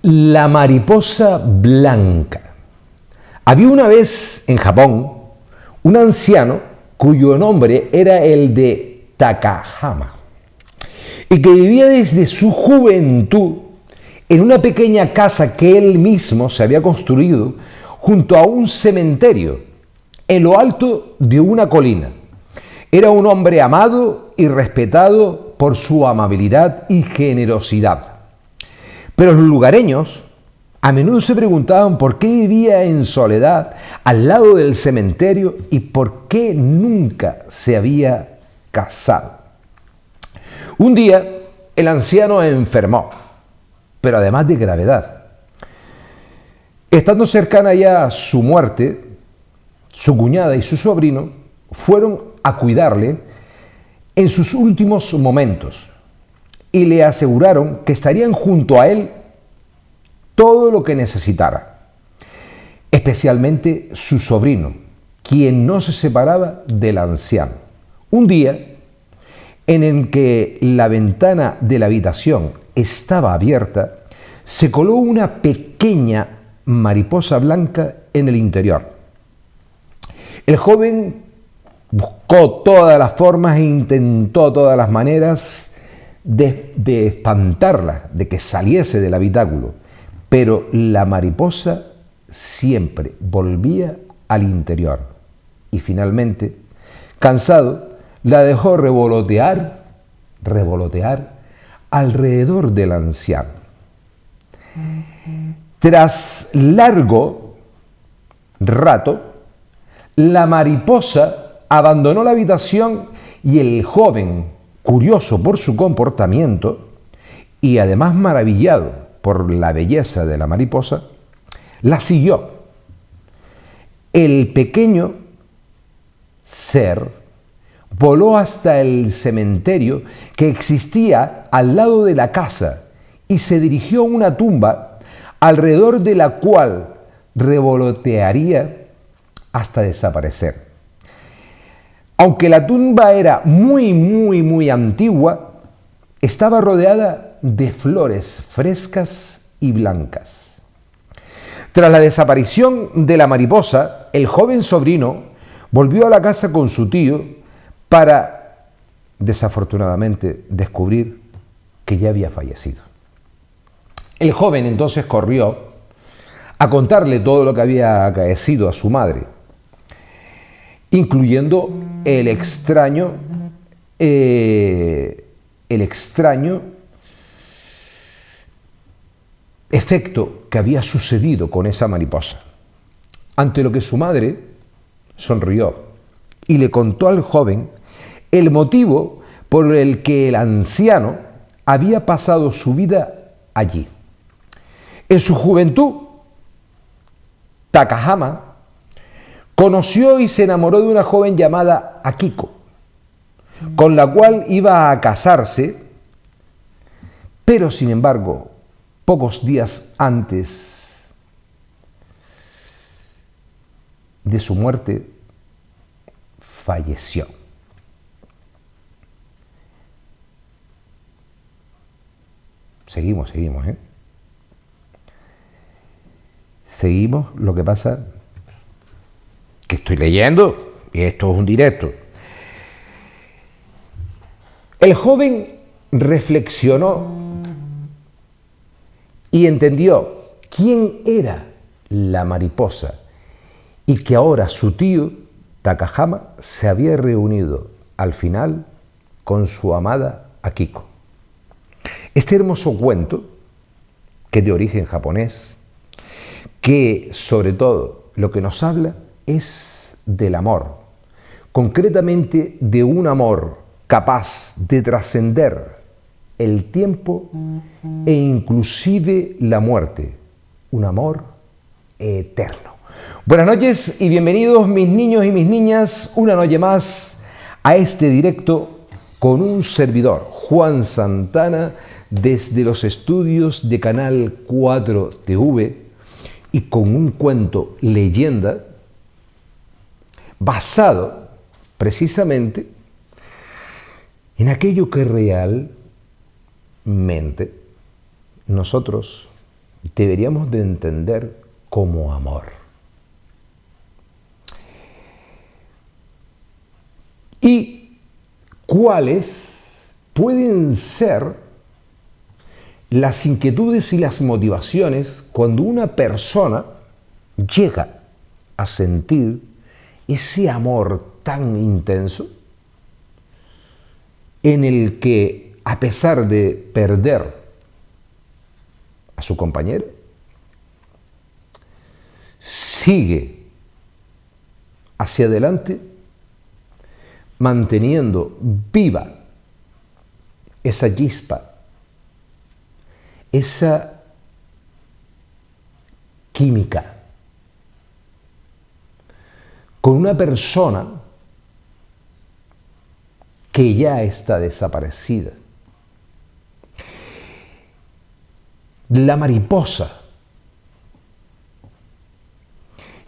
La mariposa blanca. Había una vez en Japón un anciano cuyo nombre era el de Takahama y que vivía desde su juventud en una pequeña casa que él mismo se había construido junto a un cementerio en lo alto de una colina. Era un hombre amado y respetado por su amabilidad y generosidad. Pero los lugareños a menudo se preguntaban por qué vivía en soledad al lado del cementerio y por qué nunca se había casado. Un día el anciano enfermó, pero además de gravedad. Estando cercana ya a su muerte, su cuñada y su sobrino fueron a cuidarle en sus últimos momentos y le aseguraron que estarían junto a él todo lo que necesitara, especialmente su sobrino, quien no se separaba del anciano. Un día en el que la ventana de la habitación estaba abierta, se coló una pequeña mariposa blanca en el interior. El joven buscó todas las formas e intentó todas las maneras de espantarla, de que saliese del habitáculo, pero la mariposa siempre volvía al interior y finalmente, cansado, la dejó revolotear alrededor del anciano. Tras largo rato, la mariposa abandonó la habitación y el joven, curioso por su comportamiento y además maravillado por la belleza de la mariposa, la siguió. El pequeño ser voló hasta el cementerio que existía al lado de la casa y se dirigió a una tumba alrededor de la cual revolotearía hasta desaparecer. Aunque la tumba era muy antigua, estaba rodeada de flores frescas y blancas. Tras la desaparición de la mariposa, el joven sobrino volvió a la casa con su tío para, desafortunadamente, descubrir que ya había fallecido. El joven entonces corrió a contarle todo lo que había acaecido a su madre, incluyendo el extraño efecto que había sucedido con esa mariposa. Ante lo que su madre sonrió y le contó al joven el motivo por el que el anciano había pasado su vida allí. En su juventud, Takahama conoció y se enamoró de una joven llamada Akiko, con la cual iba a casarse, pero sin embargo, pocos días antes de su muerte, falleció. Seguimos, ¿eh? Seguimos, lo que pasa que estoy leyendo y esto es un directo. El joven reflexionó y entendió quién era la mariposa y que ahora su tío Takahama se había reunido al final con su amada Akiko. Este hermoso cuento, que es de origen japonés, que sobre todo lo que nos habla es del amor, concretamente de un amor capaz de trascender el tiempo e inclusive la muerte, un amor eterno. Buenas noches y bienvenidos mis niños y mis niñas una noche más a este directo con un servidor, Juan Santana, desde los estudios de Canal 4 TV y con un cuento leyenda basado precisamente en aquello que realmente nosotros deberíamos de entender como amor. ¿Y cuáles pueden ser las inquietudes y las motivaciones cuando una persona llega a sentir ese amor tan intenso en el que, a pesar de perder a su compañero, sigue hacia adelante manteniendo viva esa chispa, esa química con una persona que ya está desaparecida? La mariposa,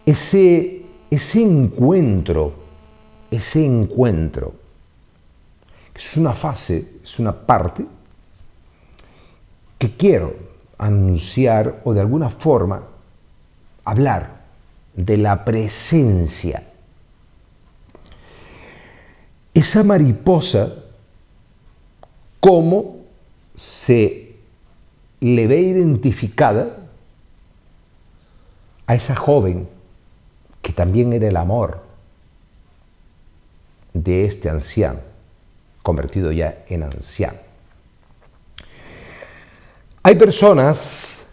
ese encuentro, que es una fase, es una parte que quiero anunciar o de alguna forma hablar de la presencia. Esa mariposa, ¿cómo se le ve identificada a esa joven que también era el amor de este anciano, convertido ya en anciano? Hay personas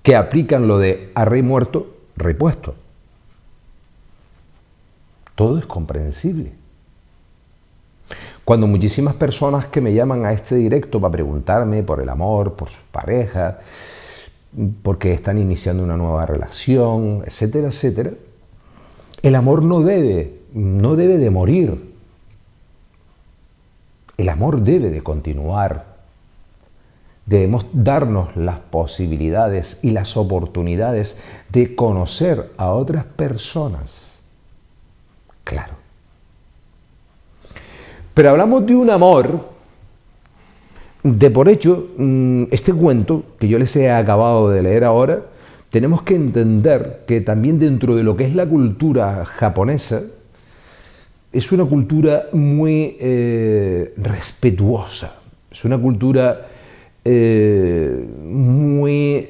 que aplican lo de a rey muerto, rey puesto. Todo es comprensible. Cuando muchísimas personas que me llaman a este directo para preguntarme por el amor, por su pareja, porque están iniciando una nueva relación, etcétera, etcétera, el amor no debe de morir. El amor debe de continuar. Debemos darnos las posibilidades y las oportunidades de conocer a otras personas. Claro. Pero hablamos de un amor, de por hecho, este cuento que yo les he acabado de leer ahora, tenemos que entender que también dentro de lo que es la cultura japonesa, es una cultura muy respetuosa, es una cultura muy,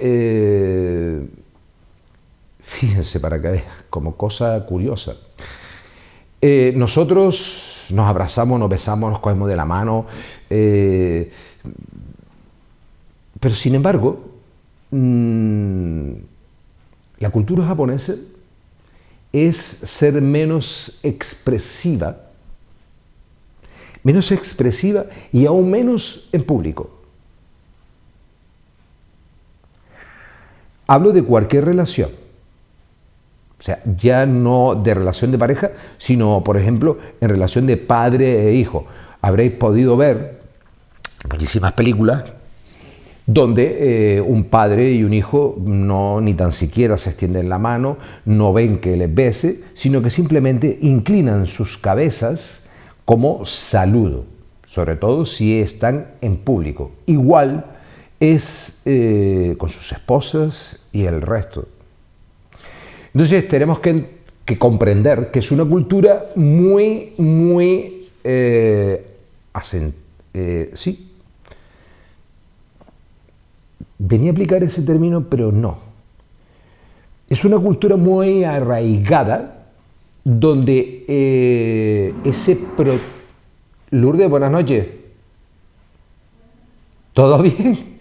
fíjense para que vean, como cosa curiosa. Nosotros nos abrazamos, nos besamos, nos cogemos de la mano, pero sin embargo, la cultura japonesa es ser menos expresiva y aún menos en público. Hablo de cualquier relación. O sea, ya no de relación de pareja, sino, por ejemplo, en relación de padre e hijo. Habréis podido ver muchísimas películas donde un padre y un hijo ni tan siquiera se extienden la mano, no ven que les bese, sino que simplemente inclinan sus cabezas como saludo, sobre todo si están en público. Igual es con sus esposas y el resto. Entonces tenemos que comprender que es una cultura muy sí. Venía a aplicar ese término, pero no. Es una cultura muy arraigada, donde Lourdes, buenas noches. ¿Todo bien?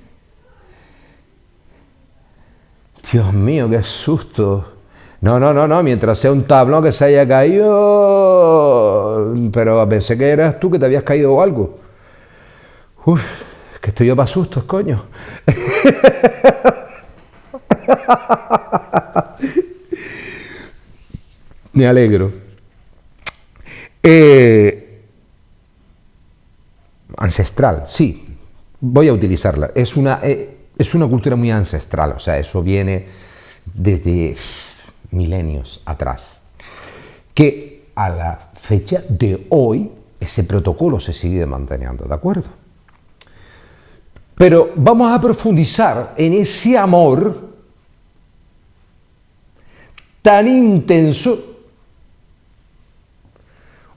Dios mío, qué susto. No, mientras sea un tablón que se haya caído, pero pensé que eras tú que te habías caído o algo. Uf, que estoy yo para sustos, coño. Me alegro. Ancestral, sí, voy a utilizarla. Es una cultura muy ancestral, o sea, eso viene desde milenios atrás, que a la fecha de hoy ese protocolo se sigue manteniendo, ¿de acuerdo? Pero vamos a profundizar en ese amor tan intenso,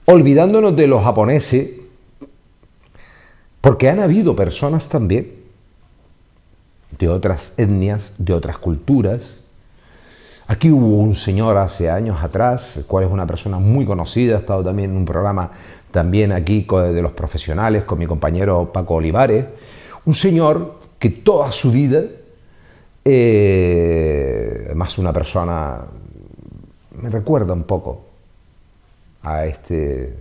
olvidándonos de los japoneses, porque han habido personas también de otras etnias, de otras culturas. Aquí hubo un señor hace años atrás, el cual es una persona muy conocida, ha estado también en un programa también aquí de los profesionales con mi compañero Paco Olivares, un señor que toda su vida, además una persona, me recuerda un poco a este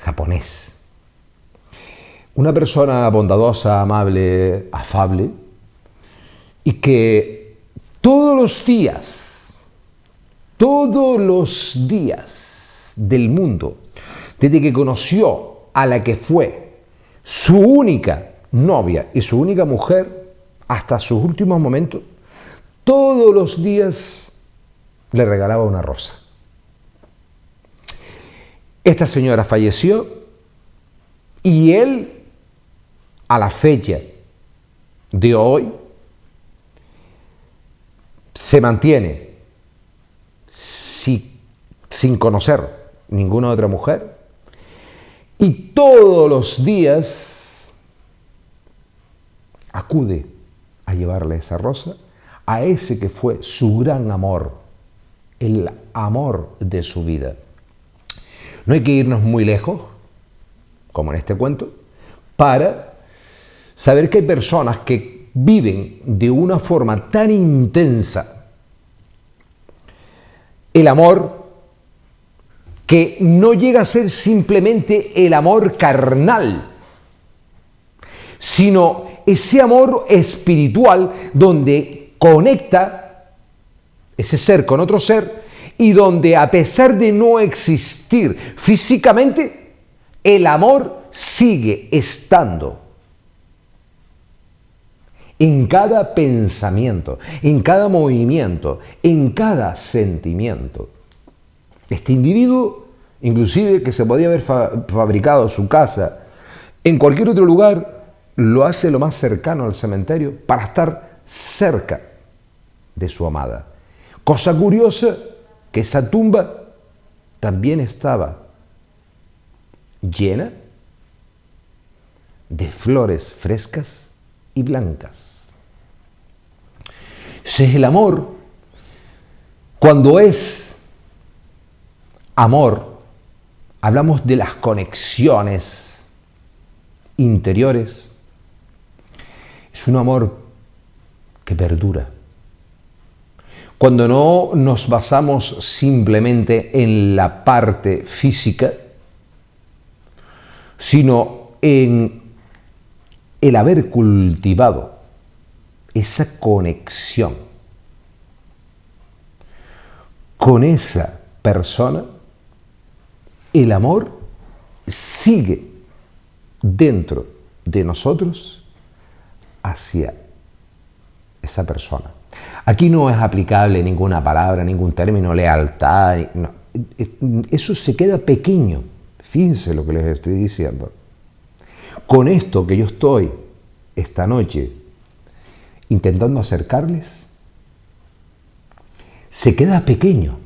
japonés, una persona bondadosa, amable, afable, y que todos los días del mundo, desde que conoció a la que fue su única novia y su única mujer, hasta sus últimos momentos, todos los días le regalaba una rosa. Esta señora falleció y él, a la fecha de hoy, se mantiene sin conocer ninguna otra mujer y todos los días acude a llevarle esa rosa a ese que fue su gran amor, el amor de su vida. No hay que irnos muy lejos, como en este cuento, para saber que hay personas que viven de una forma tan intensa el amor que no llega a ser simplemente el amor carnal, sino ese amor espiritual donde conecta ese ser con otro ser y donde, a pesar de no existir físicamente, el amor sigue estando en cada pensamiento, en cada movimiento, en cada sentimiento. Este individuo, inclusive que se podía haber fabricado su casa en cualquier otro lugar, lo hace lo más cercano al cementerio para estar cerca de su amada. Cosa curiosa, que esa tumba también estaba llena de flores frescas y blancas. Ese es el amor. Cuando es amor, hablamos de las conexiones interiores. Es un amor que perdura. Cuando no nos basamos simplemente en la parte física, sino en el haber cultivado esa conexión con esa persona, el amor sigue dentro de nosotros hacia esa persona. Aquí no es aplicable ninguna palabra, ningún término, lealtad, no. Eso se queda pequeño. Fíjense lo que les estoy diciendo. Con esto que yo estoy esta noche intentando acercarles, se queda pequeño.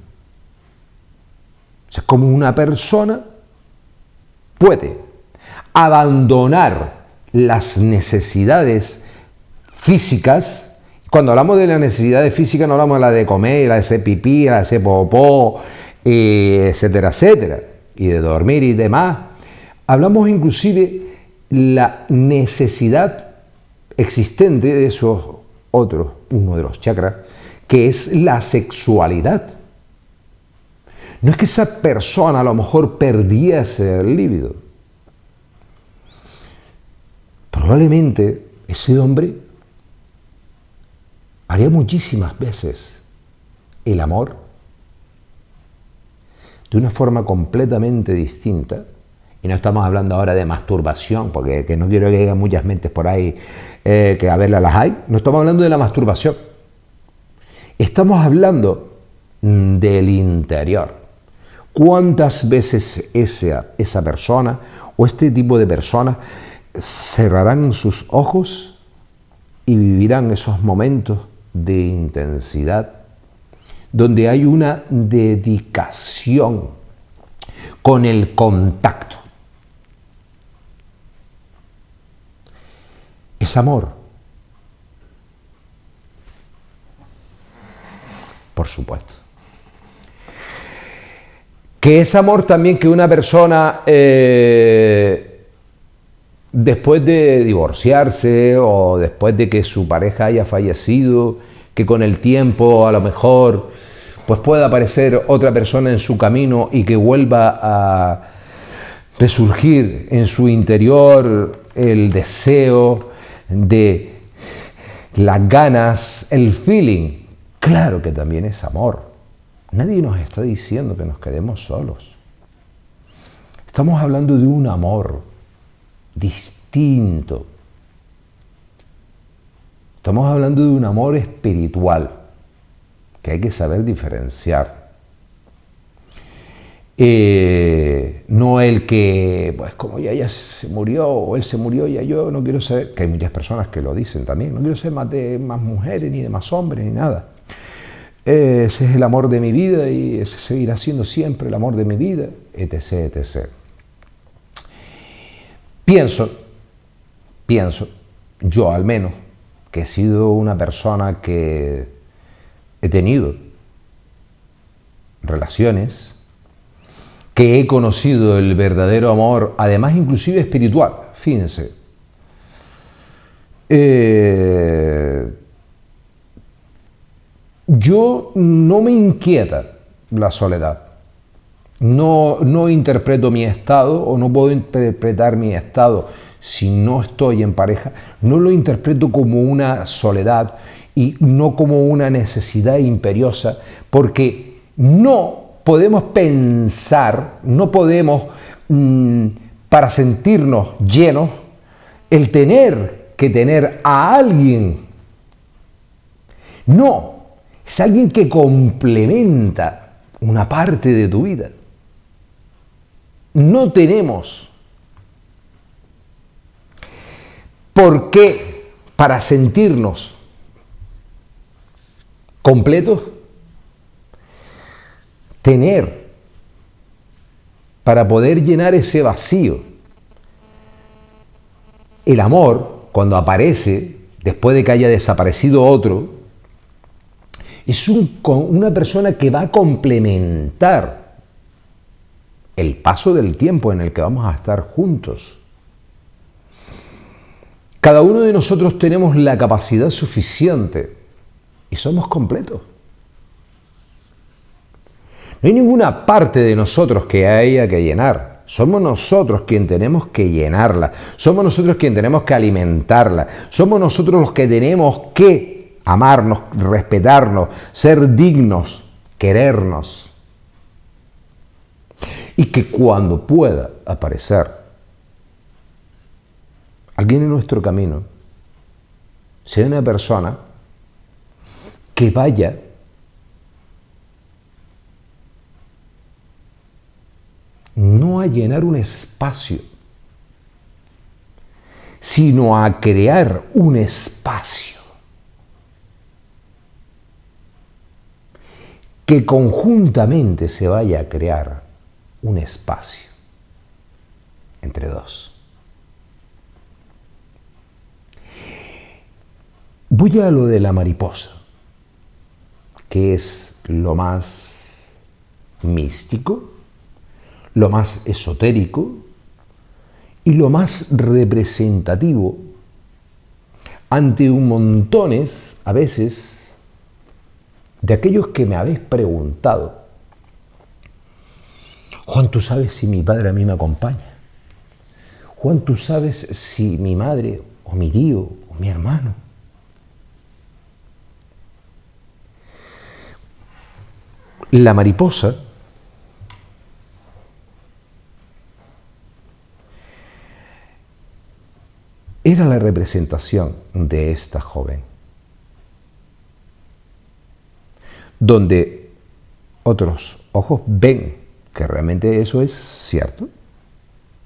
O sea, como una persona puede abandonar las necesidades físicas. Cuando hablamos de las necesidades físicas no hablamos de la de comer, la de hacer pipí, la de hacer popó, etcétera, etcétera, y de dormir y demás. Hablamos inclusive la necesidad existente de esos otros, uno de los chakras, que es la sexualidad. No es que esa persona a lo mejor perdiese el líbido. Probablemente ese hombre haría muchísimas veces el amor de una forma completamente distinta. Y no estamos hablando ahora de masturbación, porque que no quiero que haya muchas mentes por ahí que a verlas las hay. No estamos hablando de la masturbación. Estamos hablando del interior. ¿Cuántas veces esa persona o este tipo de personas cerrarán sus ojos y vivirán esos momentos de intensidad donde hay una dedicación con el contacto. Es amor. Por supuesto. Que es amor también que una persona después de divorciarse o después de que su pareja haya fallecido, que con el tiempo a lo mejor pues pueda aparecer otra persona en su camino y que vuelva a resurgir en su interior el deseo de las ganas, el feeling. Claro que también es amor. Nadie nos está diciendo que nos quedemos solos. Estamos hablando de un amor distinto. Estamos hablando de un amor espiritual que hay que saber diferenciar. No el que, pues como ya se murió o él se murió, ya yo no quiero saber, que hay muchas personas que lo dicen también, no quiero ser más de más mujeres, ni de más hombres, ni nada. Ese es el amor de mi vida y ese seguirá siendo siempre el amor de mi vida, etc., etc. Pienso, yo al menos, que he sido una persona que he tenido relaciones, que he conocido el verdadero amor, además inclusive espiritual, fíjense. Yo no me inquieta la soledad. No interpreto mi estado o no puedo interpretar mi estado si no estoy en pareja. No lo interpreto como una soledad y no como una necesidad imperiosa, porque no podemos pensar, no podemos, para sentirnos llenos, el tener que tener a alguien. No, es alguien que complementa una parte de tu vida. No tenemos por qué, para sentirnos completos, tener para poder llenar ese vacío. El amor, cuando aparece, después de que haya desaparecido otro, es una persona que va a complementar el paso del tiempo en el que vamos a estar juntos. Cada uno de nosotros tenemos la capacidad suficiente y somos completos. No hay ninguna parte de nosotros que haya que llenar. Somos nosotros quienes tenemos que llenarla. Somos nosotros quienes tenemos que alimentarla. Somos nosotros los que tenemos que amarnos, respetarnos, ser dignos, querernos. Y que cuando pueda aparecer alguien en nuestro camino, sea una persona que vaya no a llenar un espacio, sino a crear un espacio que conjuntamente se vaya a crear un espacio entre dos. Voy a lo de la mariposa, que es lo más místico, lo más esotérico y lo más representativo ante un montones, a veces, de aquellos que me habéis preguntado: Juan, ¿tú sabes si mi padre a mí me acompaña? Juan, ¿tú sabes si mi madre o mi tío o mi hermano? La mariposa era la representación de esta joven, donde otros ojos ven que realmente eso es cierto,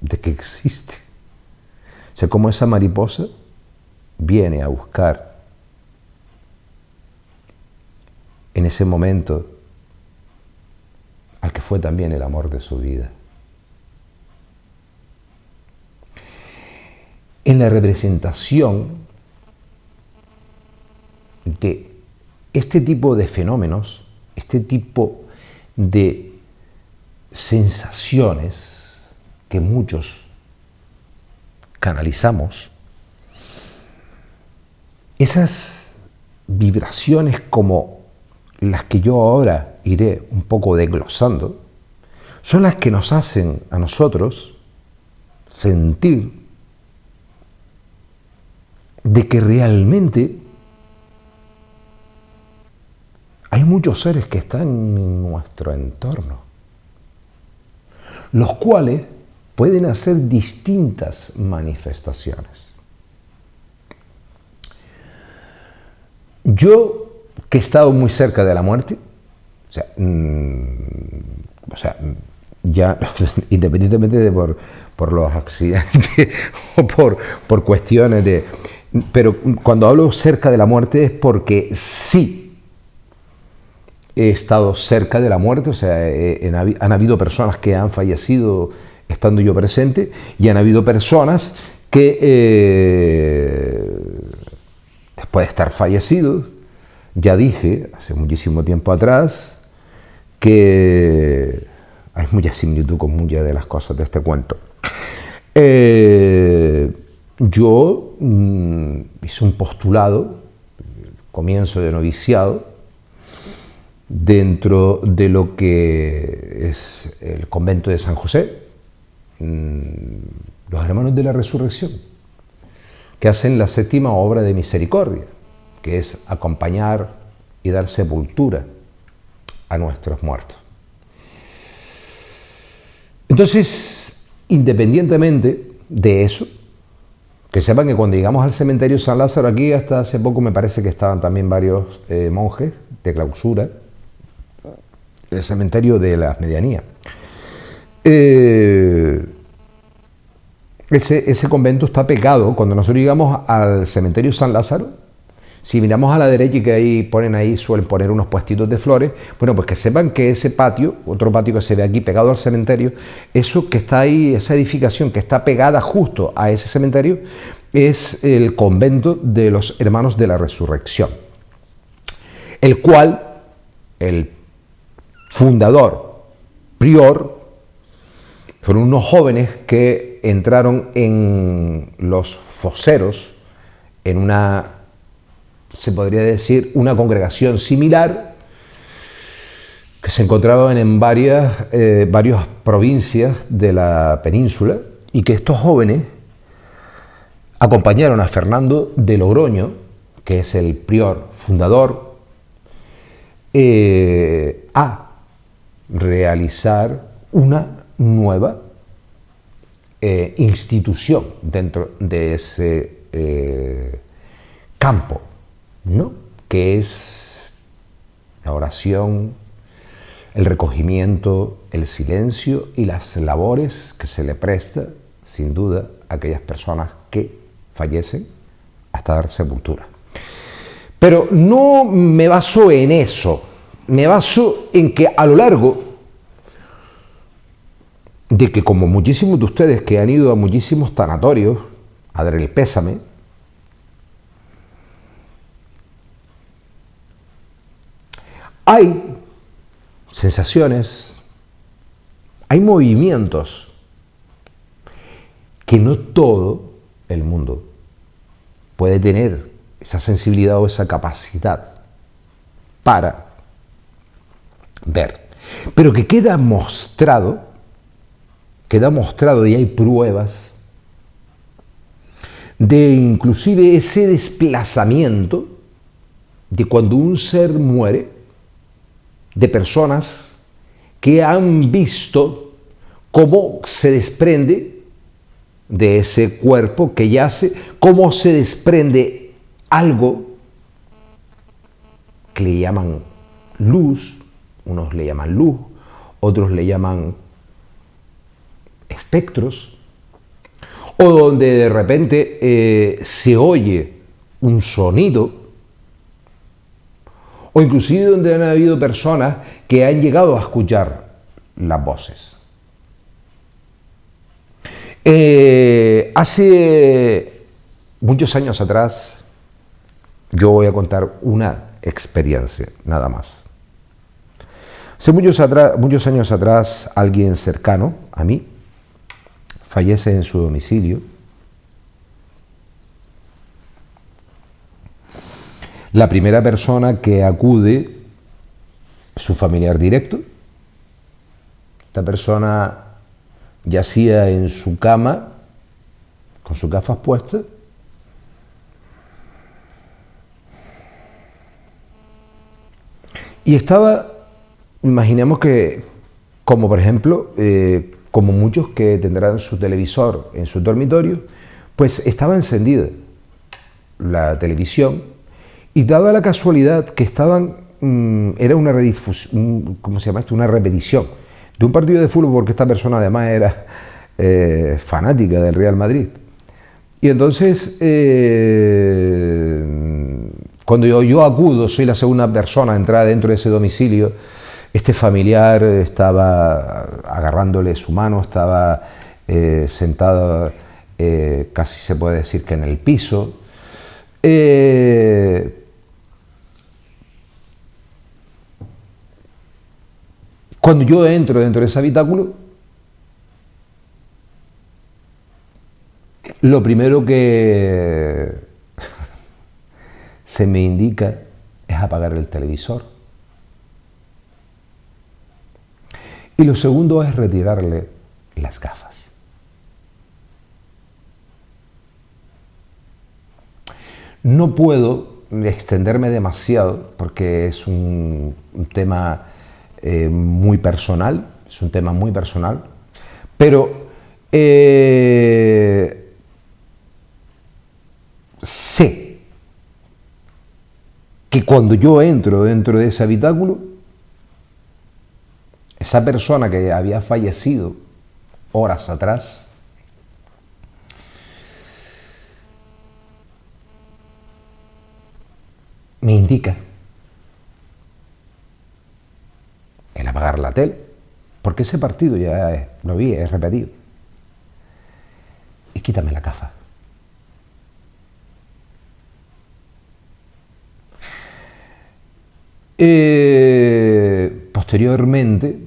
de que existe. O sea, cómo esa mariposa viene a buscar en ese momento al que fue también el amor de su vida. En la representación de este tipo de fenómenos, este tipo de sensaciones que muchos canalizamos, esas vibraciones como las que yo ahora iré un poco desglosando, son las que nos hacen a nosotros sentir de que realmente hay muchos seres que están en nuestro entorno, los cuales pueden hacer distintas manifestaciones. Yo, que he estado muy cerca de la muerte, ya independientemente de por los accidentes o por cuestiones de... Pero cuando hablo cerca de la muerte es porque sí he estado cerca de la muerte, o sea, han habido personas que han fallecido estando yo presente y han habido personas que después de estar fallecidos, ya dije hace muchísimo tiempo atrás que hay mucha similitud con muchas de las cosas de este cuento. Yo hice un postulado, comienzo de noviciado, dentro de lo que es el convento de San José, los hermanos de la resurrección, que hacen la séptima obra de misericordia, que es acompañar y dar sepultura a nuestros muertos. Entonces, independientemente de eso, que sepan que cuando llegamos al cementerio San Lázaro, aquí hasta hace poco me parece que estaban también varios monjes de clausura, el cementerio de las Medianías. Ese convento está pegado. Cuando nosotros llegamos al cementerio San Lázaro, si miramos a la derecha y que ahí suelen poner unos puestitos de flores, bueno, pues que sepan que ese patio, otro patio que se ve aquí pegado al cementerio, eso que está ahí, esa edificación que está pegada justo a ese cementerio, es el convento de los hermanos de la resurrección, el cual, el fundador, prior, fueron unos jóvenes que entraron en los foseros, en una, se podría decir, una congregación similar que se encontraban en varias provincias de la península, y que estos jóvenes acompañaron a Fernando de Logroño, que es el prior fundador, a realizar una nueva institución dentro de ese campo, ¿no? Que es la oración, el recogimiento, el silencio y las labores que se le presta, sin duda, a aquellas personas que fallecen hasta dar sepultura. Pero no me baso en eso, me baso en que a lo largo de que, como muchísimos de ustedes que han ido a muchísimos tanatorios a dar el pésame, hay sensaciones, hay movimientos que no todo el mundo puede tener esa sensibilidad o esa capacidad para ver, pero que queda mostrado y hay pruebas de inclusive ese desplazamiento de cuando un ser muere, de personas que han visto cómo se desprende de ese cuerpo que yace, cómo se desprende algo que le llaman luz, unos le llaman luz, otros le llaman espectros, o donde de repente se oye un sonido, o inclusive donde han habido personas que han llegado a escuchar las voces. Hace muchos años atrás, yo voy a contar una experiencia, nada más. Hace muchos años atrás, alguien cercano a mí fallece en su domicilio. La primera persona que acude es su familiar directo. Esta persona yacía en su cama con sus gafas puestas. Y estaba, imaginemos que, como por ejemplo, como muchos que tendrán su televisor en su dormitorio, pues estaba encendida la televisión y daba la casualidad que estaban, era una redifusión, ¿cómo se llama esto? Una repetición de un partido de fútbol, porque esta persona además era fanática del Real Madrid. Y entonces, cuando yo acudo, soy la segunda persona a entrar dentro de ese domicilio. Este familiar estaba agarrándole su mano, estaba sentado, casi se puede decir que en el piso. Cuando yo entro dentro de ese habitáculo, lo primero que se me indica es apagar el televisor. Y lo segundo es retirarle las gafas. No puedo extenderme demasiado porque es un tema muy personal, pero sé que cuando yo entro dentro de ese habitáculo, esa persona que había fallecido horas atrás me indica el apagar la tele, porque ese partido ya lo vi, es repetido, y quítame la gafa. Posteriormente,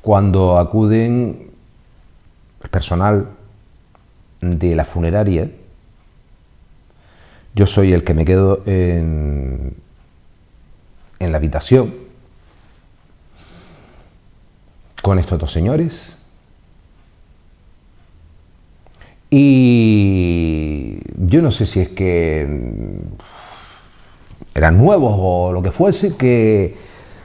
cuando acuden el personal de la funeraria, yo soy el que me quedo en la habitación con estos dos señores, y yo no sé si es que eran nuevos o lo que fuese, que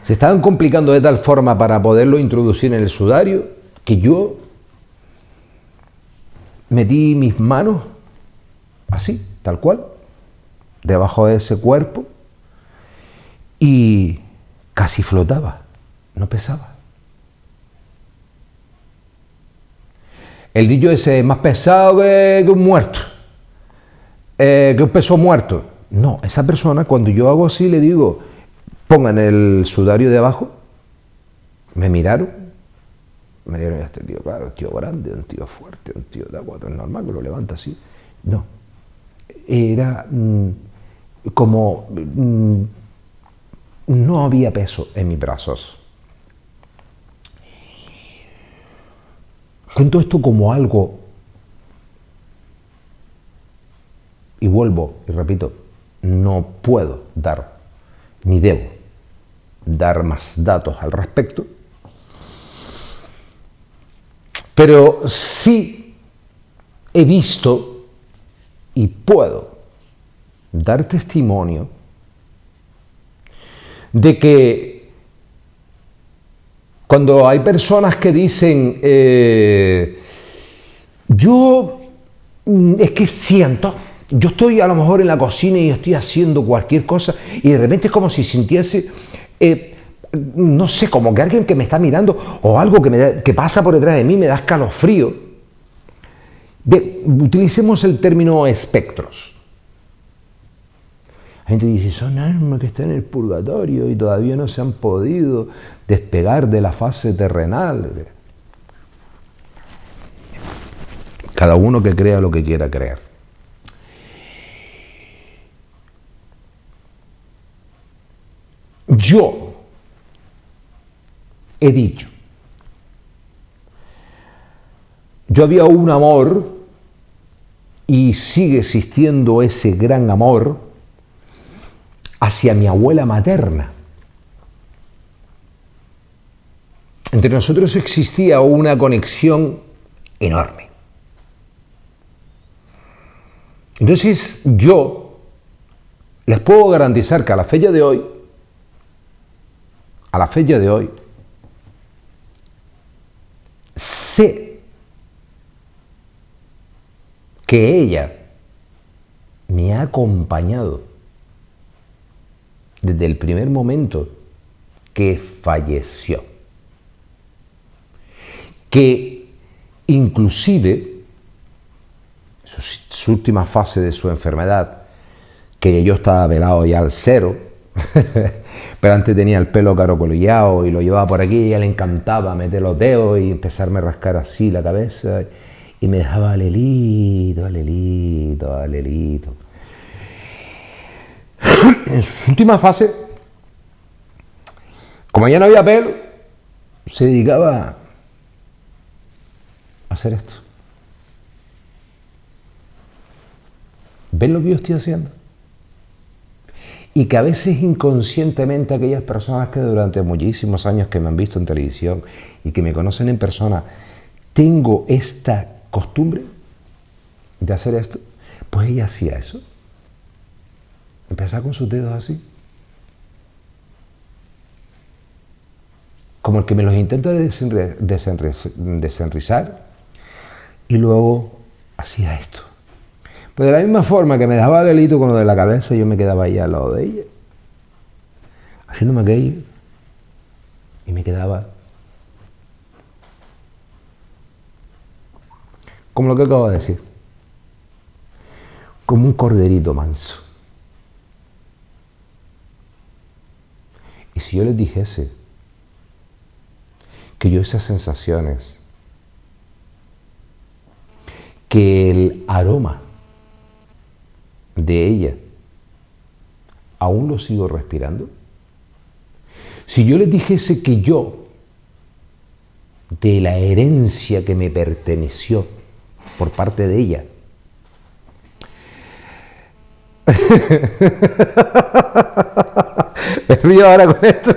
se estaban complicando de tal forma para poderlo introducir en el sudario, que yo metí mis manos así, tal cual, debajo de ese cuerpo, y casi flotaba, no pesaba. El dicho ese es más pesado que un muerto, que un peso muerto. No, esa persona, cuando yo hago así, le digo, pongan el sudario debajo, me miraron, me dieron, este tío, claro, un tío grande, un tío fuerte, un tío de agua, es normal que lo levanta así. No, era como no había peso en mis brazos. Cuento esto como algo, y vuelvo y repito, no puedo dar, ni debo dar más datos al respecto, pero sí he visto y puedo dar testimonio de que cuando hay personas que dicen, yo es que siento, yo estoy a lo mejor en la cocina y estoy haciendo cualquier cosa y de repente es como si sintiese, no sé, como que alguien que me está mirando o algo que pasa por detrás de mí me da escalofrío. Utilicemos el término espectros. La gente dice, son almas que están en el purgatorio y todavía no se han podido despegar de la fase terrenal. Cada uno que crea lo que quiera creer. Yo he dicho, yo había un amor y sigue existiendo ese gran amor hacia mi abuela materna. Entre nosotros existía una conexión enorme. Entonces yo les puedo garantizar que a la fecha de hoy, sé que ella me ha acompañado desde el primer momento que falleció. Que inclusive su última fase de su enfermedad, que yo estaba velado ya al cero, pero antes tenía el pelo caracolillado y lo llevaba por aquí, y a ella le encantaba meter los dedos y empezarme a rascar así la cabeza y me dejaba alelito, alelito, alelito. En su última fase, como ya no había pelo, se dedicaba a hacer esto. ¿Ven lo que yo estoy haciendo? Y que a veces inconscientemente aquellas personas que durante muchísimos años que me han visto en televisión y que me conocen en persona, tengo esta costumbre de hacer esto, pues ella hacía eso. Empezaba con sus dedos así. Como el que me los intenta desenrizar y luego hacía esto. Pues de la misma forma que me dejaba el delito con lo de la cabeza, yo me quedaba ahí al lado de ella, haciéndome aquello, y me quedaba como lo que acabo de decir, como un corderito manso. Y si yo les dijese que yo esas sensaciones, que el aroma de ella aún lo sigo respirando, si yo les dijese que yo, de la herencia que me perteneció por parte de ella, me río ahora con esto,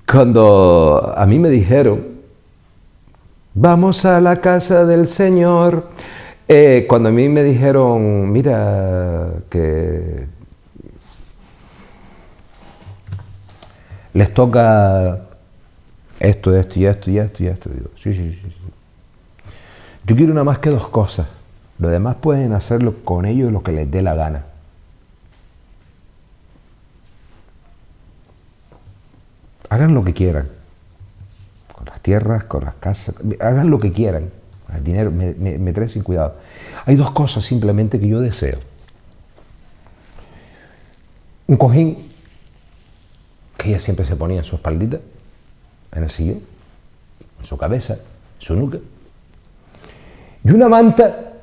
cuando a mí me dijeron, vamos a la casa del Señor, cuando a mí me dijeron, mira, que les toca esto, esto y esto y esto y esto, digo, sí. Yo quiero nada más que dos cosas. Lo demás pueden hacerlo con ellos lo que les dé la gana. Hagan lo que quieran. Con las tierras, con las casas, hagan lo que quieran. El dinero me trae sin cuidado. Hay dos cosas simplemente que yo deseo. Un cojín que ella siempre se ponía en su espaldita, en el sillón, en su cabeza, en su nuca. Y una manta.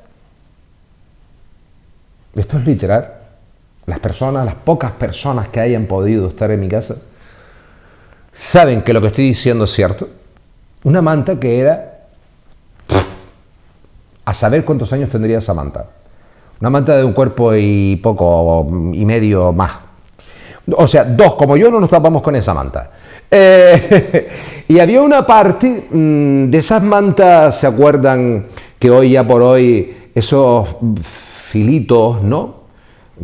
Esto es literal. Las pocas personas que hayan podido estar en mi casa, saben que lo que estoy diciendo es cierto. Una manta que era, a saber cuántos años tendría esa manta. Una manta de un cuerpo y poco y medio más. O sea, dos como yo no nos tapamos con esa manta. Y había una parte de esas mantas, ¿se acuerdan que hoy ya por hoy esos filitos, ¿no?,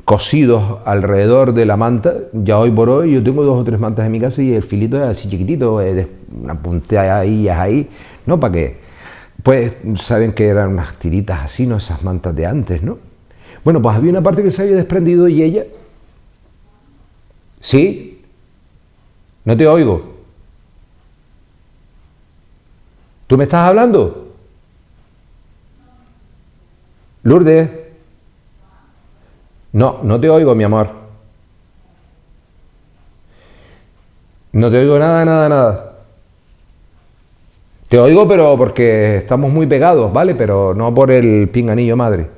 cosidos alrededor de la manta? Ya hoy por hoy yo tengo 2 o 3 mantas en mi casa y el filito es así chiquitito, una puntilla ahí, ¿no? ¿Para qué? Pues saben que eran unas tiritas así, ¿no? Esas mantas de antes, ¿no? Bueno, pues había una parte que se había desprendido y ella... ¿Sí? No te oigo. ¿Tú me estás hablando? Lourdes. No, no te oigo, mi amor. No te oigo nada, nada, nada. Te oigo, pero porque estamos muy pegados, ¿vale? Pero no por el pinganillo madre.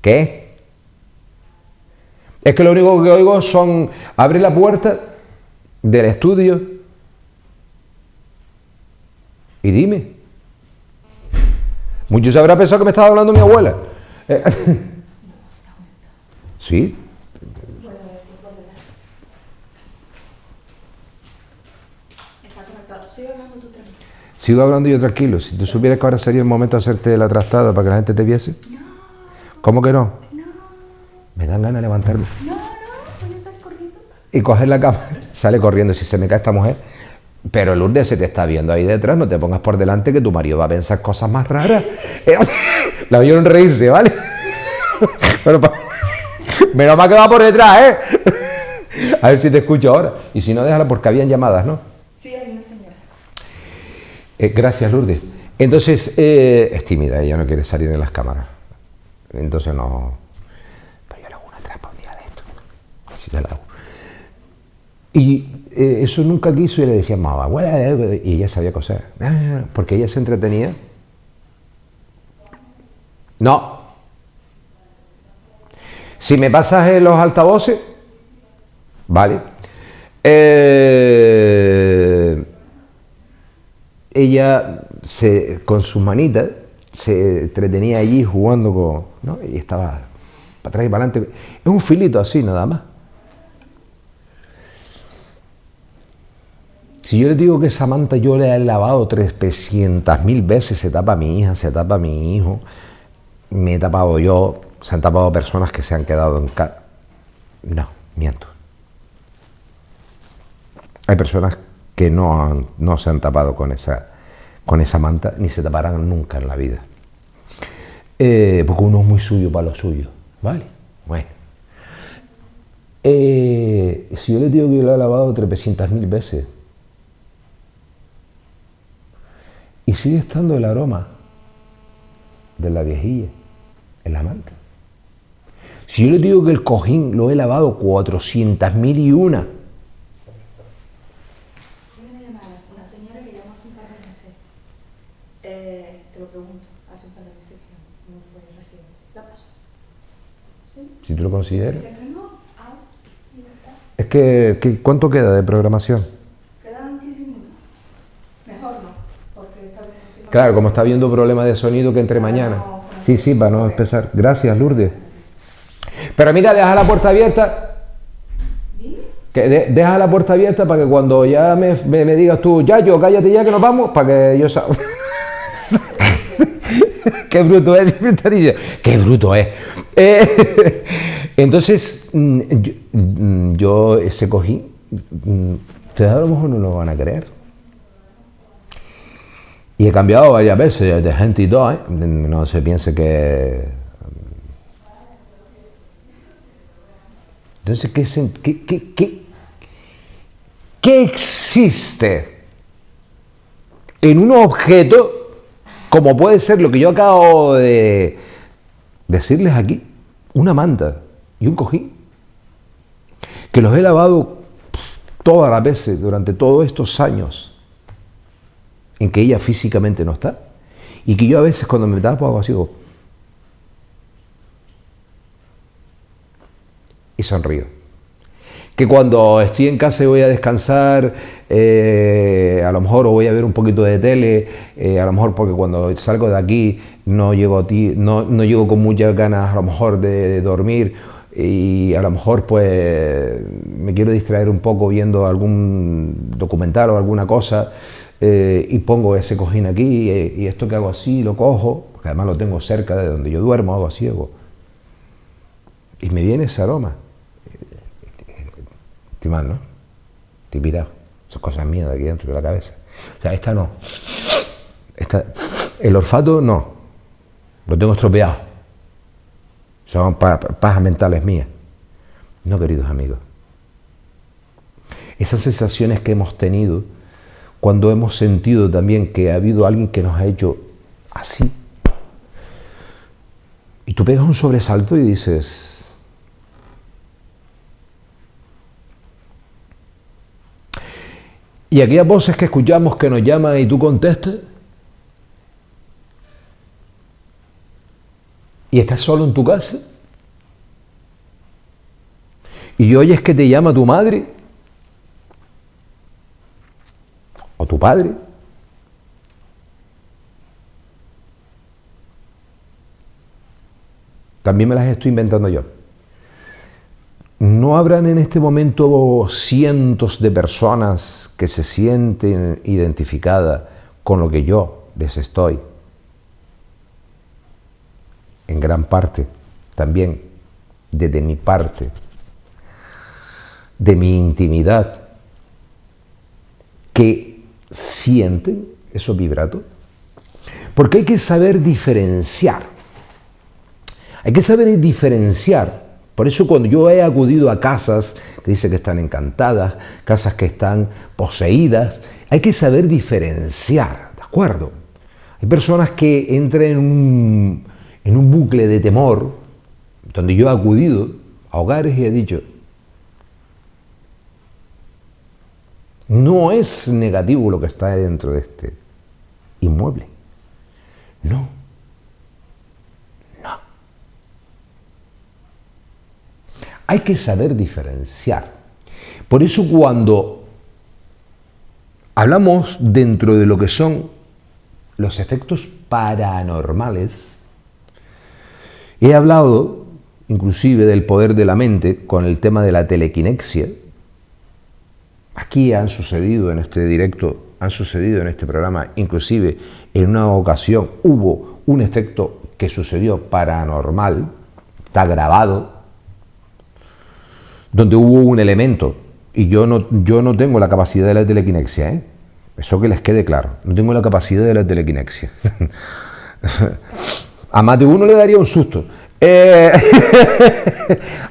¿Qué? Es que lo único que oigo son... Abre la puerta del estudio y dime. Muchos habrá pensado que me estaba hablando mi abuela. Sí. Está conectado. Sigue hablando tú tranquilo. Sigo hablando yo tranquilo. Si tú supieras que ahora sería el momento de hacerte la trastada para que la gente te viese. No, ¿Cómo que no? no, Me dan ganas de levantarme no, voy a salir corriendo. y coger la cámara. Sale corriendo si se me cae esta mujer. Pero Lourdes, se te está viendo ahí detrás, no te pongas por delante que tu marido va a pensar cosas más raras. La vieron reírse, ¿vale? Pero menos mal que va por detrás, ¿eh? A ver si te escucho ahora. Y si no, déjala porque habían llamadas, ¿no? Sí, hay una señora. Gracias, Lourdes. Entonces, es tímida, ella no quiere salir en las cámaras. Entonces no... Pero yo le hago una trampa un día de esto. Si te la hago. Y eso nunca quiso y le decía, mamá, abuela, y ella sabía coser. Porque ella se entretenía. No. Si me pasas en los altavoces, vale. Ella con sus manitas se entretenía allí jugando con, ¿no? Y estaba para atrás y para adelante. Es un filito así, nada más. Si yo le digo que esa manta yo le he lavado 300.000 veces, se tapa mi hija, se tapa mi hijo, me he tapado yo, se han tapado personas que se han quedado en casa. No, miento. Hay personas que no se han tapado con esa manta, ni se taparán nunca en la vida. Porque uno es muy suyo para lo suyo, ¿vale? Bueno. Si yo le digo que yo lo he lavado 300.000 veces, y sigue estando el aroma de la viejilla en la manta. Si yo le digo que el cojín lo he lavado 400.001. Tiene una llamada, una señora que llamó hace un par de meses. Te lo pregunto, hace un par de meses que no fue recién. ¿La pasó? ¿Sí? Si tú lo consideras. Dice que no, y ya está. Es que ¿cuánto queda de programación? Quedan 15 minutos. Mejor no, porque está bien así. Claro, como está habiendo problemas de sonido que entre mañana. Sí, sí, para no empezar. Gracias, Lourdes. Pero mira, deja la puerta abierta. Deja la puerta abierta para que cuando ya me digas tú, ya yo, cállate ya que nos vamos, para que yo salga. Qué bruto es, qué bruto es. Entonces, yo ese cojín, ustedes a lo mejor no lo van a creer. Y he cambiado varias veces de gente y todo, ¿eh? No se piense que... Entonces, ¿qué existe en un objeto como puede ser lo que yo acabo de decirles aquí? Una manta y un cojín, que los he lavado todas las veces durante todos estos años en que ella físicamente no está, y que yo a veces cuando me tapo hago así y sonrío. Que cuando estoy en casa y voy a descansar, a lo mejor voy a ver un poquito de tele, a lo mejor porque cuando salgo de aquí no llego con muchas ganas a lo mejor de dormir, y a lo mejor pues me quiero distraer un poco viendo algún documental o alguna cosa, y pongo ese cojín aquí, y esto que hago así, lo cojo, porque además lo tengo cerca de donde yo duermo, hago así, y me viene ese aroma. Estoy mal, ¿no? Estoy pirado. Son cosas mías de aquí dentro de la cabeza. O sea, esta no. El olfato no. Lo tengo estropeado. Son pajas mentales mías. No, queridos amigos. Esas sensaciones que hemos tenido cuando hemos sentido también que ha habido alguien que nos ha hecho así. Y tú pegas un sobresalto y dices, y aquellas voces que escuchamos que nos llaman y tú contestas, y estás solo en tu casa, y oyes que te llama tu madre o tu padre, también me las estoy inventando yo. ¿No habrán en este momento cientos de personas que se sienten identificadas con lo que yo les estoy? En gran parte, también desde mi parte, de mi intimidad, que sienten esos vibratos. Porque hay que saber diferenciar. Hay que saber diferenciar. Por eso cuando yo he acudido a casas que dicen que están encantadas, casas que están poseídas, hay que saber diferenciar, ¿de acuerdo? Hay personas que entran en un bucle de temor, donde yo he acudido a hogares y he dicho, no es negativo lo que está dentro de este inmueble. No. No. Hay que saber diferenciar. Por eso cuando hablamos dentro de lo que son los efectos paranormales, he hablado inclusive del poder de la mente con el tema de la telequinexia. Aquí han sucedido en este directo, han sucedido en este programa, inclusive en una ocasión hubo un efecto que sucedió paranormal, está grabado, donde hubo un elemento, y yo no tengo la capacidad de la telequinexia, ¿eh? Eso que les quede claro, no tengo la capacidad de la telequinexia. A más de uno le daría un susto.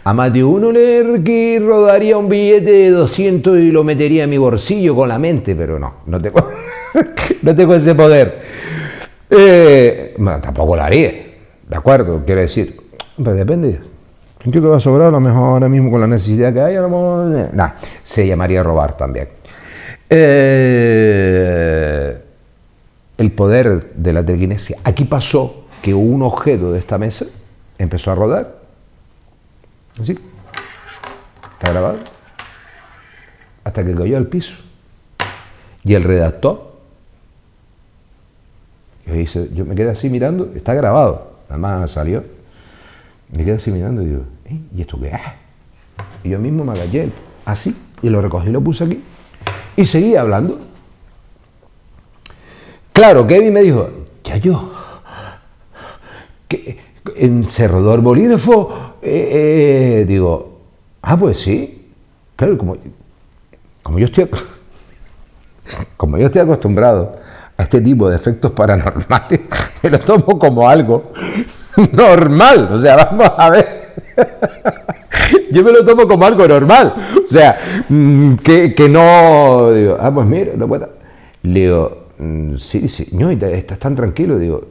A más de uno le rodaría un billete de 200 y lo metería en mi bolsillo con la mente, pero no tengo, no tengo ese poder. Bueno, tampoco lo haría, ¿de acuerdo? Quiero decir, pero depende. ¿Qué te va a sobrar? A lo mejor ahora mismo con la necesidad que hay, a lo mejor... Nah, se llamaría robar también. El poder de la telequinesia. Aquí pasó que un objeto de esta mesa empezó a rodar. Así. Está grabado. Hasta que cayó al piso. Y el redactor, yo me quedé así mirando, está grabado, nada más salió. Me quedé así mirando y digo, ¿y esto qué es? Y yo mismo me agaché así, y lo recogí y lo puse aquí. Y seguía hablando. Claro, Kevin me dijo, ya yo, ¿se rodó el bolígrafo? Digo, pues sí. Claro, como yo estoy acostumbrado a este tipo de efectos paranormales, me lo tomo como algo normal. O sea, vamos a ver. Yo me lo tomo como algo normal. O sea, que no... Digo, pues mira, no puedo. Le digo, sí. No, ¿estás tan tranquilo? Digo,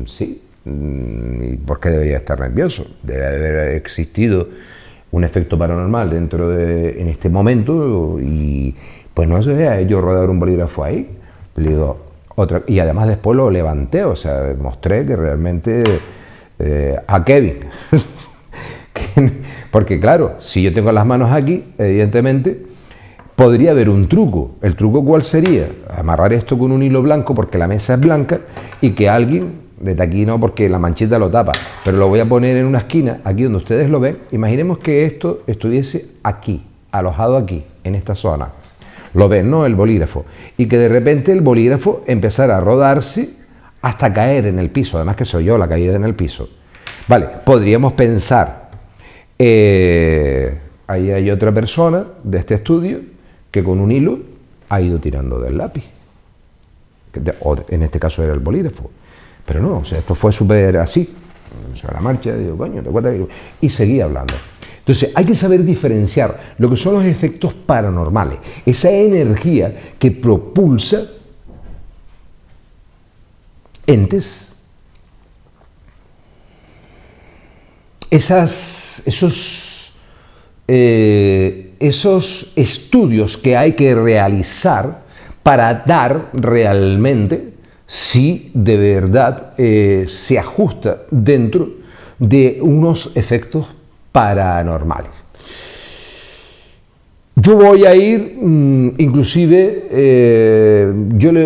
sí. ¿Por qué debería estar nervioso? Debe haber existido un efecto paranormal en este momento y pues no sé, yo rodar un bolígrafo ahí. Le digo, y además después lo levanté, o sea, mostré que realmente a Kevin. Porque claro, si yo tengo las manos aquí, evidentemente, podría haber un truco. ¿El truco cuál sería? Amarrar esto con un hilo blanco porque la mesa es blanca y que alguien, desde aquí no porque la manchita lo tapa, pero lo voy a poner en una esquina, aquí donde ustedes lo ven. Imaginemos que esto estuviese aquí, alojado aquí, en esta zona. Lo ven, ¿no? El bolígrafo. Y que de repente el bolígrafo empezara a rodarse hasta caer en el piso. Además que se oyó la caída en el piso. Vale, podríamos pensar, ahí hay otra persona de este estudio que con un hilo ha ido tirando del lápiz. O en este caso era el bolígrafo. Pero no, o sea, esto fue súper así. O sea, la marcha, digo, coño, te cuenta. Y seguía hablando. Entonces hay que saber diferenciar lo que son los efectos paranormales, esa energía que propulsa entes, esos estudios que hay que realizar para dar realmente si de verdad se ajusta dentro de unos efectos paranormales. Yo voy a ir, inclusive,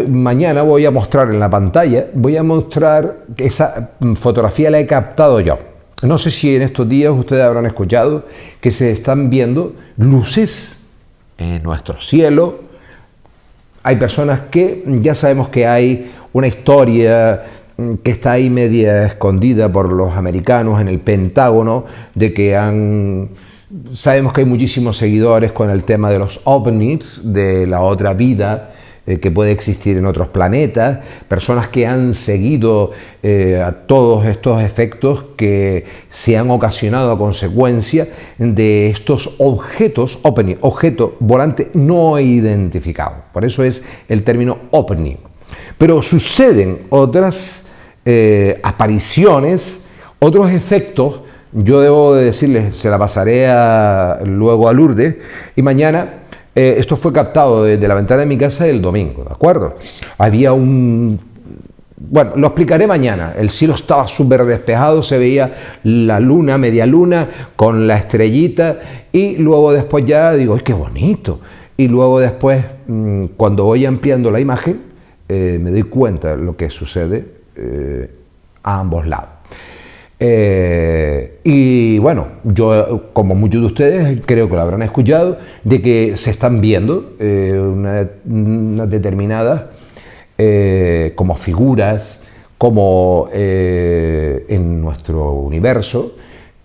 mañana voy a mostrar en la pantalla, voy a mostrar que esa fotografía la he captado yo. No sé si en estos días ustedes habrán escuchado que se están viendo luces en nuestro cielo. Hay personas que ya sabemos que hay una historia que está ahí media escondida por los americanos en el Pentágono, de que sabemos que hay muchísimos seguidores con el tema de los ovnis, de la otra vida que puede existir en otros planetas, personas que han seguido a todos estos efectos que se han ocasionado a consecuencia de estos objetos, ovni, objeto volante no identificado. Por eso es el término ovni. Pero suceden otras apariciones, otros efectos. Yo debo de decirles, se la pasaré luego a Lourdes, y mañana, esto fue captado desde la ventana de mi casa el domingo, ¿de acuerdo? Había bueno, lo explicaré mañana, el cielo estaba súper despejado, se veía la luna, media luna, con la estrellita, y luego después ya digo, ¡ay, qué bonito! Y luego después, cuando voy ampliando la imagen, me doy cuenta de lo que sucede a ambos lados. Y bueno, yo, como muchos de ustedes, creo que lo habrán escuchado, de que se están viendo unas determinadas como figuras, como en nuestro universo.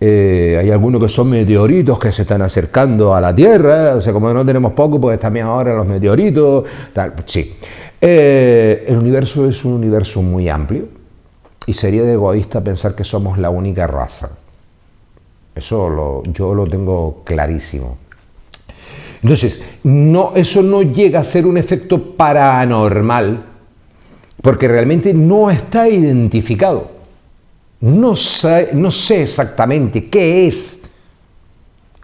Hay algunos que son meteoritos que se están acercando a la Tierra, o sea, como no tenemos poco, pues también ahora los meteoritos, tal, sí. El universo es un universo muy amplio. Y sería de egoísta pensar que somos la única raza. Eso yo lo tengo clarísimo. Entonces, eso no llega a ser un efecto paranormal, porque realmente no está identificado. No sé exactamente qué es.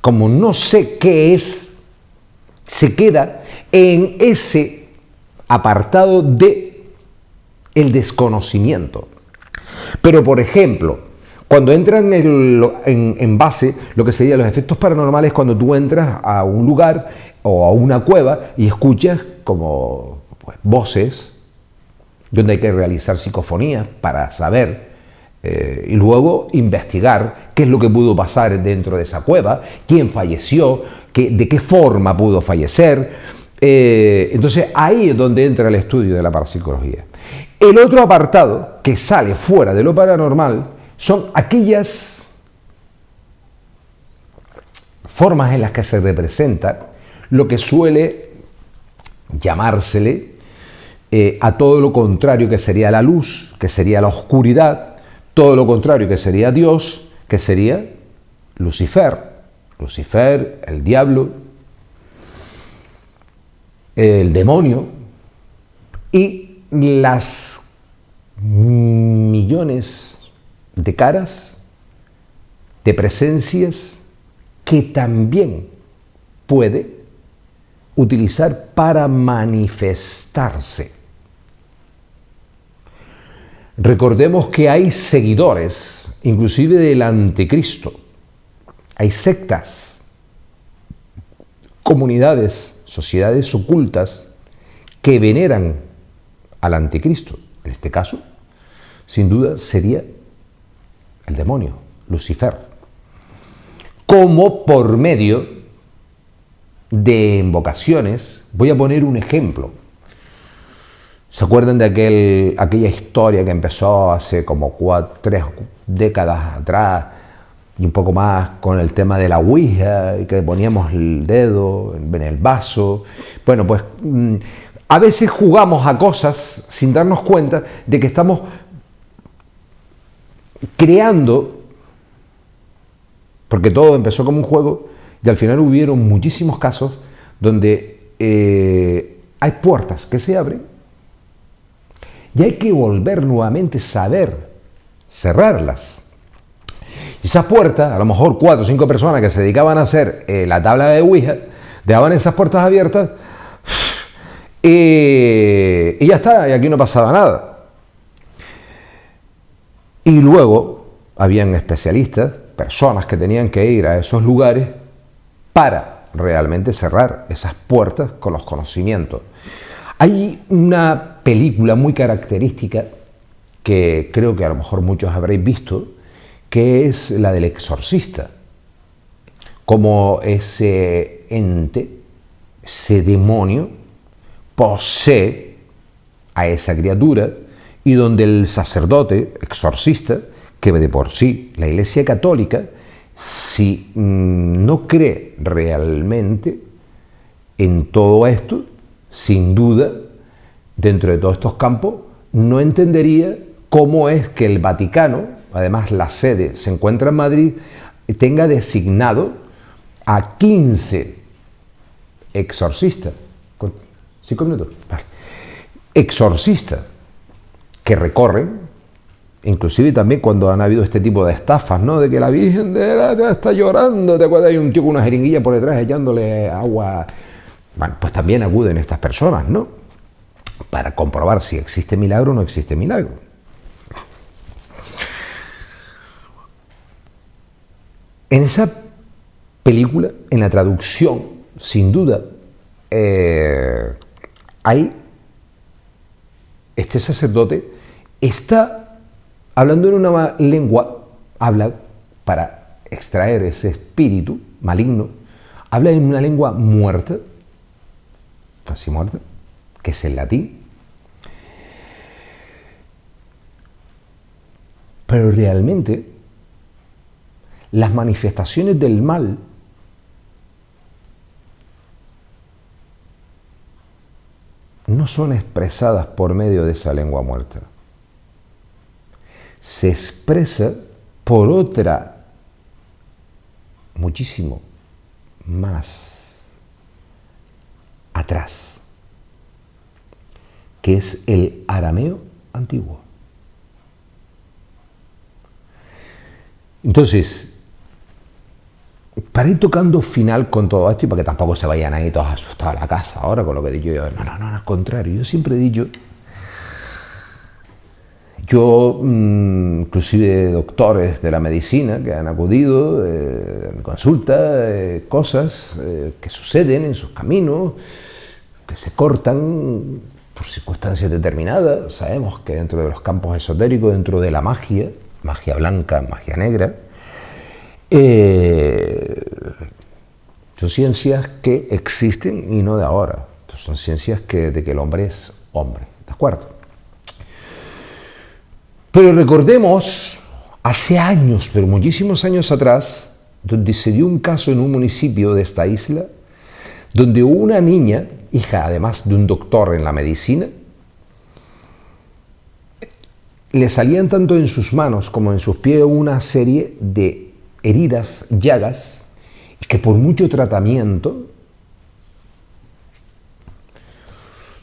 Como no sé qué es, se queda en ese apartado de el desconocimiento. Pero, por ejemplo, cuando entran en base, lo que serían los efectos paranormales, cuando tú entras a un lugar o a una cueva y escuchas como voces, donde hay que realizar psicofonías para saber y luego investigar qué es lo que pudo pasar dentro de esa cueva, quién falleció, de qué forma pudo fallecer. Entonces ahí es donde entra el estudio de la parapsicología. El otro apartado que sale fuera de lo paranormal son aquellas formas en las que se representa lo que suele llamársele a todo lo contrario que sería la luz, que sería la oscuridad, todo lo contrario que sería Dios, que sería Lucifer, el diablo, el demonio, y las millones de caras, de presencias que también puede utilizar para manifestarse. Recordemos que hay seguidores, inclusive del anticristo. Hay sectas, comunidades, sociedades ocultas que veneran al anticristo. En este caso, sin duda, sería el demonio, Lucifer. Como por medio de invocaciones, voy a poner un ejemplo. ¿Se acuerdan de aquella historia que empezó hace como 3 décadas atrás y un poco más con el tema de la Ouija y que poníamos el dedo en el vaso? Bueno, pues a veces jugamos a cosas sin darnos cuenta de que estamos creando porque todo empezó como un juego y al final hubieron muchísimos casos donde hay puertas que se abren y hay que volver nuevamente a saber cerrarlas. Y esas puertas, a lo mejor 4 o 5 personas que se dedicaban a hacer la tabla de Ouija, dejaban esas puertas abiertas y ya está, y aquí no pasaba nada. Y luego habían especialistas, personas que tenían que ir a esos lugares para realmente cerrar esas puertas con los conocimientos. Hay una película muy característica que creo que a lo mejor muchos habréis visto, que es la del exorcista. Como ese ente, ese demonio, posee a esa criatura y donde el sacerdote exorcista, que de por sí la Iglesia Católica, si no cree realmente en todo esto, sin duda, dentro de todos estos campos, no entendería cómo es que el Vaticano, además la sede se encuentra en Madrid, tenga designado a 15 exorcistas. 5 minutos. Vale. Exorcistas que recorren, inclusive también cuando han habido este tipo de estafas, ¿no? De que la Virgen está llorando, ¿te acuerdas? Hay un tío con una jeringuilla por detrás echándole agua. Bueno, pues también acuden estas personas, ¿no? Para comprobar si existe milagro o no existe milagro. En esa película, en la traducción, sin duda, este sacerdote está hablando en una lengua, habla para extraer ese espíritu maligno, habla en una lengua muerta, casi muerta, que es el latín, pero realmente las manifestaciones del mal no son expresadas por medio de esa lengua muerta. Se expresa por otra, muchísimo más atrás, que es el arameo antiguo. Entonces, para ir tocando final con todo esto y para que tampoco se vayan ahí todos asustados a la casa ahora con lo que he dicho yo, no, al contrario, yo siempre he dicho, inclusive doctores de la medicina que han acudido en consulta, cosas que suceden en sus caminos, que se cortan por circunstancias determinadas. Sabemos que dentro de los campos esotéricos, dentro de la magia, magia blanca, magia negra, son ciencias que existen y no de ahora. Son ciencias de que el hombre es hombre, ¿de acuerdo? Pero recordemos, hace años, pero muchísimos años atrás, donde se dio un caso en un municipio de esta isla, donde una niña, hija además de un doctor en la medicina, le salían tanto en sus manos como en sus pies una serie de heridas, llagas, que por mucho tratamiento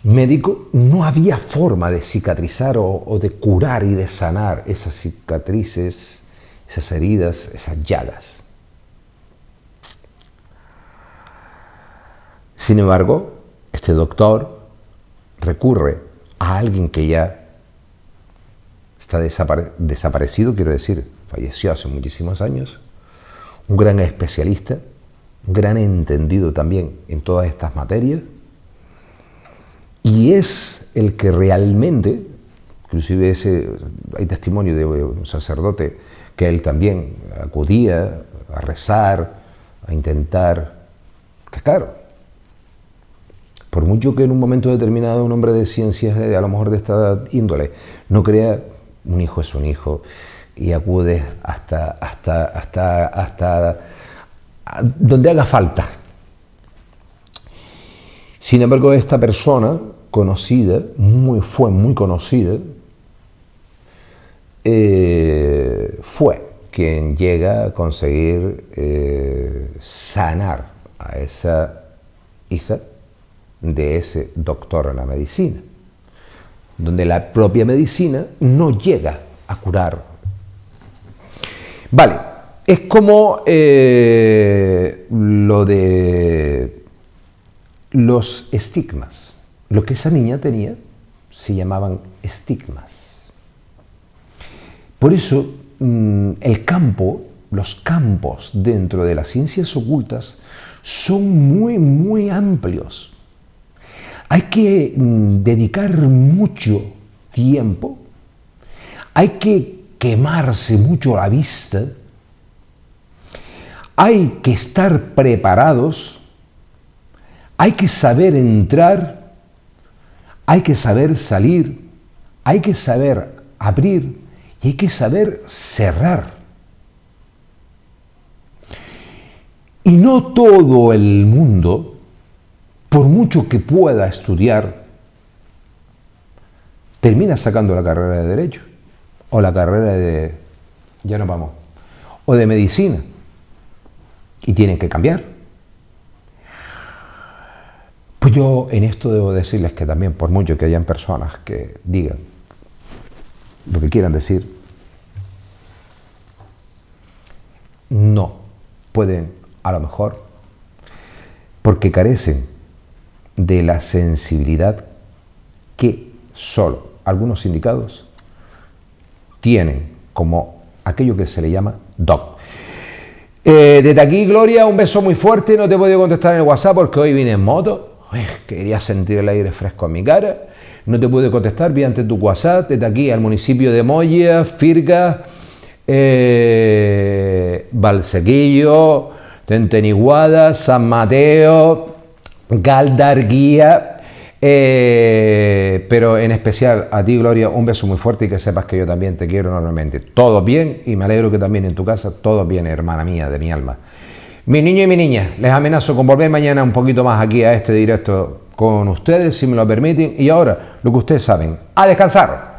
médico no había forma de cicatrizar o de curar y de sanar esas cicatrices, esas heridas, esas llagas. Sin embargo, este doctor recurre a alguien que ya está desaparecido, quiero decir, falleció hace muchísimos años, un gran especialista, un gran entendido también en todas estas materias, y es el que realmente, inclusive hay testimonio de un sacerdote que él también acudía a rezar, a intentar, que claro, por mucho que en un momento determinado un hombre de ciencias, a lo mejor de esta índole, no crea, un hijo es un hijo, y acude hasta donde haga falta. Sin embargo, esta persona conocida, fue muy conocida, fue quien llega a conseguir sanar a esa hija de ese doctor en la medicina, donde la propia medicina no llega a curar. Vale, es como lo de los estigmas. Lo que esa niña tenía se llamaban estigmas. Por eso los campos dentro de las ciencias ocultas son muy, muy amplios. Hay que dedicar mucho tiempo, hay que quemarse mucho la vista, hay que estar preparados, hay que saber entrar, hay que saber salir, hay que saber abrir y hay que saber cerrar. Y no todo el mundo, por mucho que pueda estudiar, termina sacando la carrera de Derecho, o la carrera de, ya nos vamos, o de Medicina, y tienen que cambiar. Pues yo en esto debo decirles que también, por mucho que hayan personas que digan lo que quieran decir, no pueden, a lo mejor, porque carecen de la sensibilidad que solo algunos sindicados tienen, como aquello que se le llama DOC. Desde aquí, Gloria, un beso muy fuerte. No te he podido contestar en el WhatsApp porque hoy vine en moto. Quería sentir el aire fresco en mi cara. No te pude contestar, vi ante tu WhatsApp. Desde aquí al municipio de Moya, Firga, Valsequillo, Tenteniguada, San Mateo, Galdarguía, pero en especial a ti, Gloria, un beso muy fuerte y que sepas que yo también te quiero enormemente. Todo bien y me alegro que también en tu casa todo bien, hermana mía de mi alma. Mi niño y mi niña, les amenazo con volver mañana un poquito más aquí a este directo con ustedes, si me lo permiten. Y ahora, lo que ustedes saben, a descansar.